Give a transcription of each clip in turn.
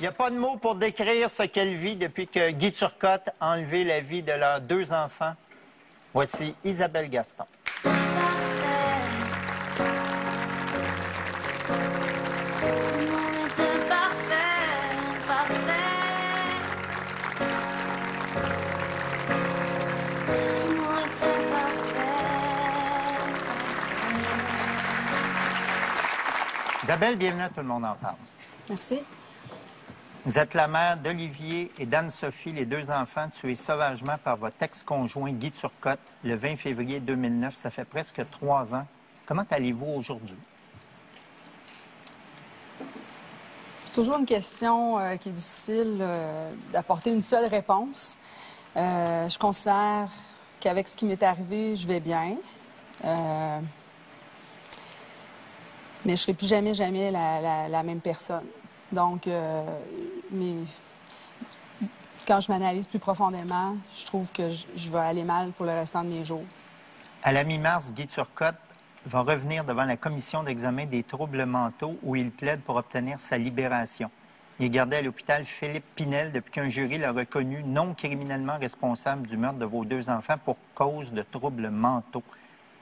Il n'y a pas de mots pour décrire ce qu'elle vit depuis que Guy Turcotte a enlevé la vie de leurs 2 enfants. Voici Isabelle Gaston. Isabelle, bienvenue à Tout le monde en parle. Merci. Vous êtes la mère d'Olivier et d'Anne-Sophie, les 2 enfants tués sauvagement par votre ex-conjoint Guy Turcotte le 20 février 2009. Ça fait presque 3 ans. Comment allez-vous aujourd'hui? C'est toujours une question qui est difficile d'apporter une seule réponse. Je considère qu'avec ce qui m'est arrivé, je vais bien. Mais je ne serai plus jamais la même personne. Donc, quand je m'analyse plus profondément, je trouve que je vais aller mal pour le restant de mes jours. À la mi-mars, Guy Turcotte va revenir devant la commission d'examen des troubles mentaux où il plaide pour obtenir sa libération. Il est gardé à l'hôpital Philippe Pinel depuis qu'un jury l'a reconnu non criminellement responsable du meurtre de vos 2 enfants pour cause de troubles mentaux.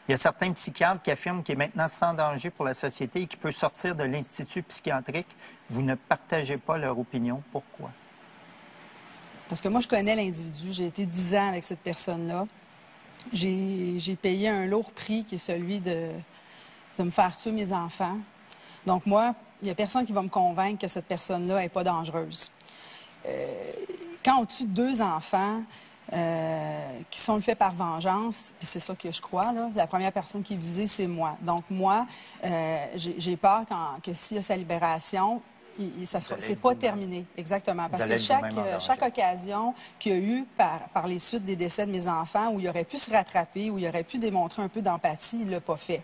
Il y a certains psychiatres qui affirment qu'il est maintenant sans danger pour la société et qu'il peut sortir de l'institut psychiatrique. Vous ne partagez pas leur opinion. Pourquoi? Parce que moi, je connais l'individu. J'ai été 10 ans avec cette personne-là. J'ai payé un lourd prix qui est celui de me faire tuer mes enfants. Donc moi, il n'y a personne qui va me convaincre que cette personne-là n'est pas dangereuse. Quand on tue 2 enfants qui sont faits par vengeance, puis c'est ça que je crois, là, la première personne qui est visée, c'est moi. Donc moi, j'ai peur que s'il y a sa libération, c'est pas terminé, exactement. Parce que chaque occasion qu'il y a eu par les suites des décès de mes enfants, où il aurait pu se rattraper, où il aurait pu démontrer un peu d'empathie, il l'a pas fait.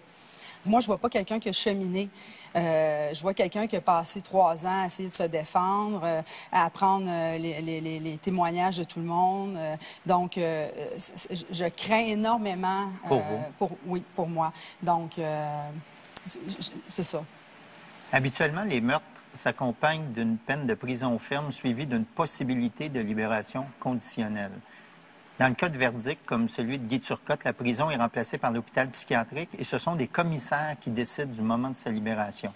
Moi, je vois pas quelqu'un qui a cheminé. Je vois quelqu'un qui a passé 3 ans à essayer de se défendre, à apprendre les témoignages de tout le monde. Donc, je crains énormément... Pour vous? Oui, pour moi. Donc, c'est ça. Habituellement, les meurtres s'accompagnent d'une peine de prison ferme suivie d'une possibilité de libération conditionnelle. Dans le cas de verdict, comme celui de Guy Turcotte, la prison est remplacée par l'hôpital psychiatrique et ce sont des commissaires qui décident du moment de sa libération.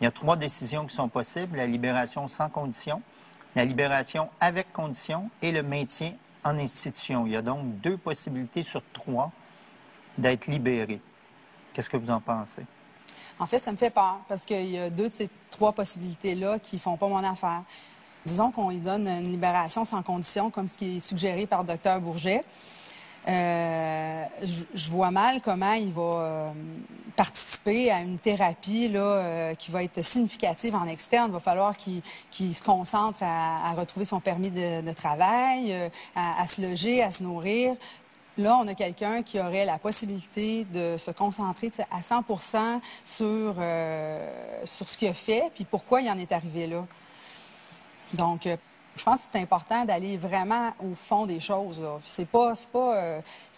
Il y a 3 décisions qui sont possibles: la libération sans condition, la libération avec condition et le maintien en institution. Il y a donc 2 possibilités sur 3 d'être libéré. Qu'est-ce que vous en pensez? En fait, ça me fait peur parce qu'il y a 2 de ces 3 possibilités-là qui ne font pas mon affaire. Disons qu'on lui donne une libération sans condition, comme ce qui est suggéré par le Dr Bourget. Je vois mal comment il va participer à une thérapie là, qui va être significative en externe. Il va falloir qu'il se concentre à retrouver son permis de travail, à se loger, à se nourrir. Là, on a quelqu'un qui aurait la possibilité de se concentrer à 100% sur ce qu'il a fait, puis pourquoi il en est arrivé là. Donc, je pense que c'est important d'aller vraiment au fond des choses. C'est pas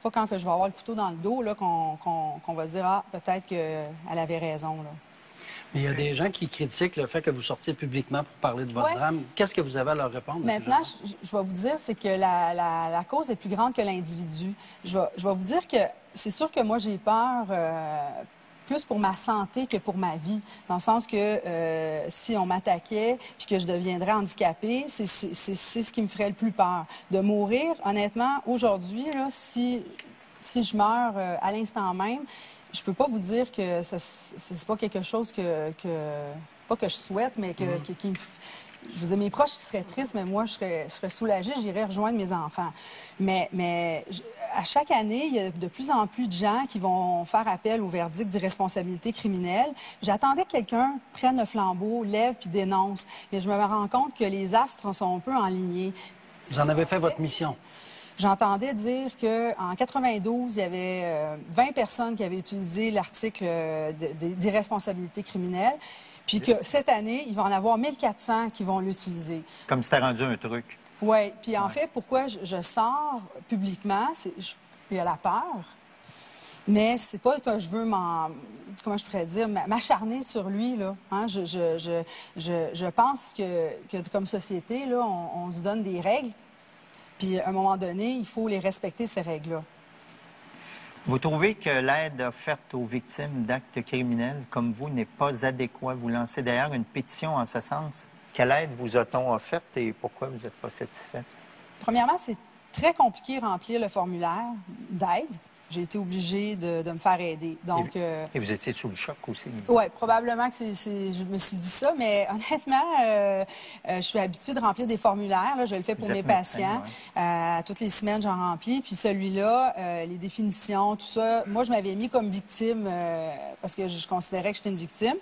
quand que je vais avoir le couteau dans le dos qu'on va dire « Ah, peut-être qu'elle avait raison. » Mais il y a des gens qui critiquent le fait que vous sortiez publiquement pour parler de votre drame. Qu'est-ce que vous avez à leur répondre? Maintenant, je vais vous dire, c'est que la cause est plus grande que l'individu. Je vais vous dire que c'est sûr que moi, j'ai peur plus pour ma santé que pour ma vie. Dans le sens que si on m'attaquait puis que je deviendrais handicapée, c'est ce qui me ferait le plus peur. De mourir, honnêtement, aujourd'hui, si je meurs à l'instant même, je peux pas vous dire que c'est pas quelque chose pas que je souhaite, mais qui me... Je veux dire, mes proches seraient tristes, mais moi, je serais soulagée, j'irais rejoindre mes enfants. Mais à chaque année, il y a de plus en plus de gens qui vont faire appel au verdict d'irresponsabilité criminelle. J'attendais que quelqu'un prenne le flambeau, lève puis dénonce. Mais je me rends compte que les astres sont un peu enlignés. Vous en avez fait votre mission. J'entendais dire qu'en 92, il y avait 20 personnes qui avaient utilisé l'article d'irresponsabilité criminelle. Puis que cette année, il va en avoir 1400 qui vont l'utiliser. Comme si c'était rendu un truc. Oui. Puis en fait, pourquoi je sors publiquement, il y a la peur. Mais c'est pas que je veux comment je pourrais dire, m'acharner sur lui, là. Hein? Je pense que comme société, là, on se donne des règles. Puis, à un moment donné, il faut les respecter, ces règles-là. Vous trouvez que l'aide offerte aux victimes d'actes criminels comme vous n'est pas adéquate? Vous lancez d'ailleurs une pétition en ce sens. Quelle aide vous a-t-on offerte et pourquoi vous n'êtes pas satisfaite? Premièrement, c'est très compliqué de remplir le formulaire d'aide. J'ai été obligée de me faire aider. Donc, et vous étiez sous le choc aussi? Oui, probablement que je me suis dit ça, mais honnêtement, je suis habituée de remplir des formulaires. Là, je le fais pour mes patients. Ouais. Toutes les semaines, j'en remplis. Puis celui-là, les définitions, tout ça, moi, je m'avais mis comme victime parce que je considérais que j'étais une victime.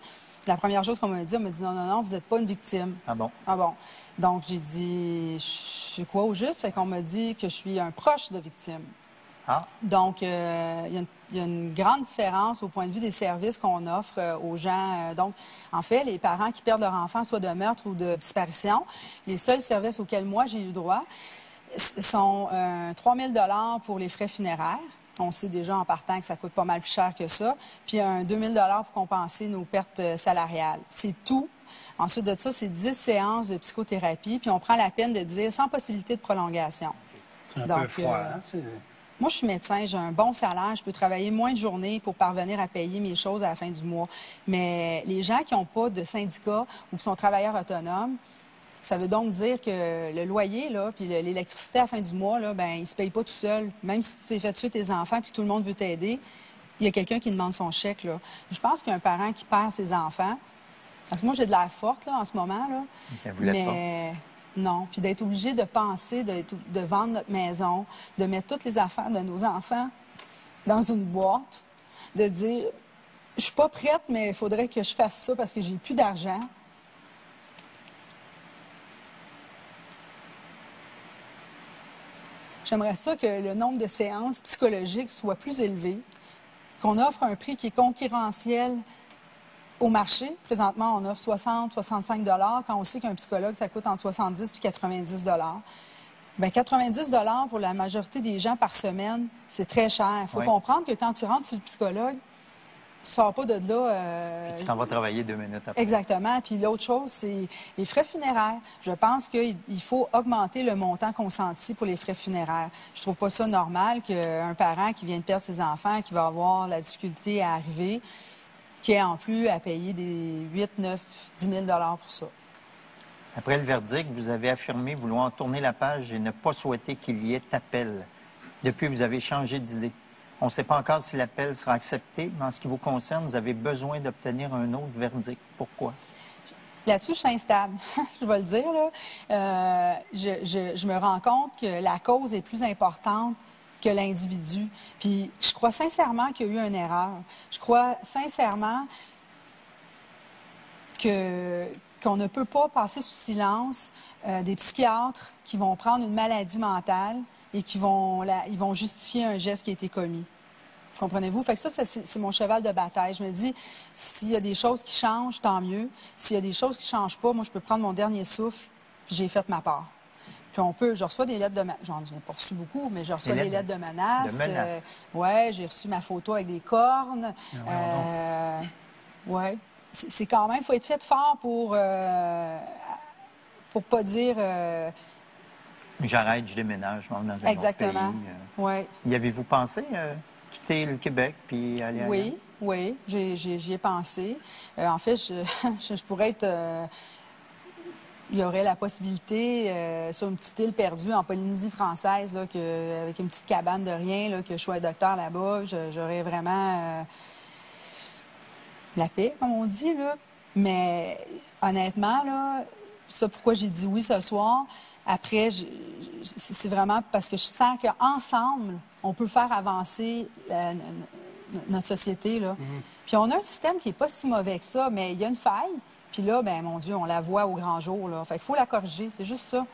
La première chose qu'on m'a dit, non, non, non, vous n'êtes pas une victime. Ah bon? Ah bon. Donc, j'ai dit, je suis quoi au juste? Fait qu'on m'a dit que je suis un proche de victime. Ah. Donc, il y a une grande différence au point de vue des services qu'on offre aux gens. Donc, en fait, les parents qui perdent leur enfant, soit de meurtre ou de disparition, les seuls services auxquels moi j'ai eu droit sont 3 000 $ pour les frais funéraires. On sait déjà en partant que ça coûte pas mal plus cher que ça. Puis un 2 000 $ pour compenser nos pertes salariales. C'est tout. Ensuite de ça, c'est 10 séances de psychothérapie. Puis on prend la peine de dire sans possibilité de prolongation. C'est un peu froid, hein? Moi, je suis médecin, j'ai un bon salaire, je peux travailler moins de journées pour parvenir à payer mes choses à la fin du mois. Mais les gens qui n'ont pas de syndicat ou qui sont travailleurs autonomes, ça veut donc dire que le loyer, là, puis l'électricité à la fin du mois, là, ben, ils ne se payent pas tout seul. Même si tu t'es fait tuer tes enfants puis que tout le monde veut t'aider, il y a quelqu'un qui demande son chèque, là. Je pense qu'il y a un parent qui perd ses enfants. Parce que moi, j'ai de l'air forte, là, en ce moment, là. Vous l'êtes pas. Non, puis d'être obligé de penser, de vendre notre maison, de mettre toutes les affaires de nos enfants dans une boîte, de dire, je suis pas prête, mais il faudrait que je fasse ça parce que j'ai plus d'argent. J'aimerais ça que le nombre de séances psychologiques soit plus élevé, qu'on offre un prix qui est concurrentiel au marché. Présentement, on offre 60, 65 $ quand on sait qu'un psychologue, ça coûte entre 70 et 90 $. Bien, 90 $ pour la majorité des gens par semaine, c'est très cher. Il faut comprendre que quand tu rentres sur le psychologue, tu ne sors pas de là... Puis tu t'en vas travailler 2 minutes après. Exactement. Puis l'autre chose, c'est les frais funéraires. Je pense qu'il faut augmenter le montant consenti pour les frais funéraires. Je trouve pas ça normal qu'un parent qui vient de perdre ses enfants, qui va avoir la difficulté à arriver, qui ait en plus à payer des 8, 9, 10 000 $ pour ça. Après le verdict, vous avez affirmé vouloir tourner la page et ne pas souhaiter qu'il y ait appel. Depuis, vous avez changé d'idée. On ne sait pas encore si l'appel sera accepté, mais en ce qui vous concerne, vous avez besoin d'obtenir un autre verdict. Pourquoi? Là-dessus, je suis instable. Je vais le dire, là. Je me rends compte que la cause est plus importante que l'individu. Puis je crois sincèrement qu'il y a eu une erreur. Je crois sincèrement qu'on ne peut pas passer sous silence des psychiatres qui vont prendre une maladie mentale et qui vont justifier un geste qui a été commis. Comprenez-vous? Fait que ça, c'est mon cheval de bataille. Je me dis, s'il y a des choses qui changent, tant mieux. S'il y a des choses qui ne changent pas, moi, je peux prendre mon dernier souffle, puis j'ai fait ma part. Puis je reçois des lettres de menaces. J'en ai pas reçu beaucoup, mais je reçois des lettres de menaces. De menaces. Oui, j'ai reçu ma photo avec des cornes. Oui. C'est quand même, il faut être fait fort pour pas dire... J'arrête, je déménage, je vais dans un Exactement. autre pays. Oui. Y avez-vous pensé quitter le Québec puis aller ailleurs? Oui, j'y ai pensé. En fait, je pourrais être... il y aurait la possibilité, sur une petite île perdue en Polynésie française, là, avec une petite cabane de rien, là, que je sois docteur là-bas, j'aurais vraiment la paix, comme on dit, là. Mais honnêtement, là, ça, pourquoi j'ai dit oui ce soir, après, c'est vraiment parce que je sens qu'ensemble, on peut faire avancer notre société, là. Puis on a un système qui n'est pas si mauvais que ça, mais il y a une faille. Puis là, ben mon Dieu, on la voit au grand jour, là. Fait qu'il faut la corriger, c'est juste ça.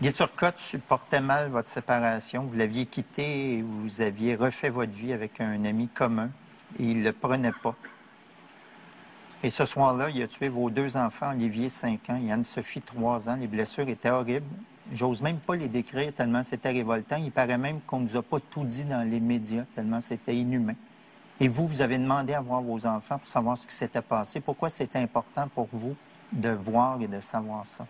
Guy Turcotte supportait mal votre séparation. Vous l'aviez quitté et vous aviez refait votre vie avec un ami commun. Et il ne le prenait pas. Et ce soir-là, il a tué vos 2 enfants, Olivier, 5 ans, et Anne-Sophie, 3 ans. Les blessures étaient horribles. J'ose même pas les décrire tellement c'était révoltant. Il paraît même qu'on ne nous a pas tout dit dans les médias, tellement c'était inhumain. Et vous, vous avez demandé à voir vos enfants pour savoir ce qui s'était passé. Pourquoi c'était important pour vous de voir et de savoir ça?